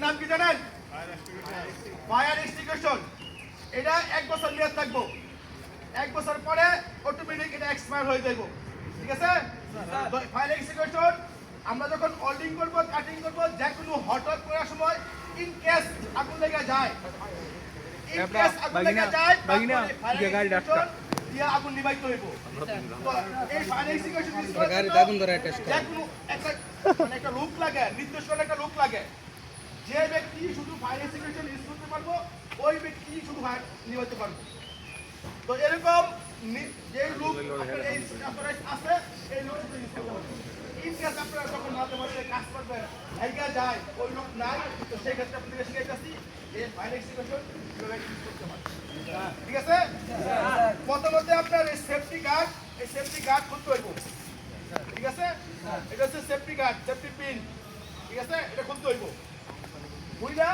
নাম কি জানেন? Fire extinguisher. এটা 1 বছর মেয়াদ থাকবো। 1 বছর পরে অটোমেটিক এটা এক্সপায়ার হয়ে যাবে। ঠিক আছে? তো ফায়ার এক্সটিংগুইশার আমরা যখন ওয়েল্ডিং করব, কাটিং করব, যে কোনো হঠাৎ করার সময় ইন কেস আগুন লেগে যায়, ইন কেস আগুন লেগে যায়, ফায়ার এক্সটিংগুইশার দিয়ে আগুন নিভাইতে হইব। তো এই ফায়ার এক্সটিংগুইশার গাড়িতে আগুন ধরে টেস্ট করে, যে কোনো একটা লুক লাগে, নির্দিষ্ট একটা লুক লাগে। যে ব্যক্তি শুধু ফায়ার এক্সটিংগুইশার ইউজ করতে পারবো, ওই ব্যক্তি শুধু ফায়ার নিভাইতে পারবো। তো এরকম যে লুক এই অথরাইজ আছে, এই লুক ইউজ করতে পারবো। ইন কেস আপনারা যখন মাঝে মাঝে কাজ করবেন, জায়গা যায়, ওই লুক নাই, তো সেই ক্ষেত্রে আপনাদের শিখাইতেছি এই ফায়ার এক্সটিংগুইশার কিভাবে ইউজ করতে পারবেন। ঠিক আছে? প্রথমত আপনার এই সেফটি গার্ড করতে হইব। ঠিক আছে? এটা হচ্ছে সেফটি গার্ড, সেফটি পিন। ঠিক আছে? এটা খুলতে হইব। বুঝলা?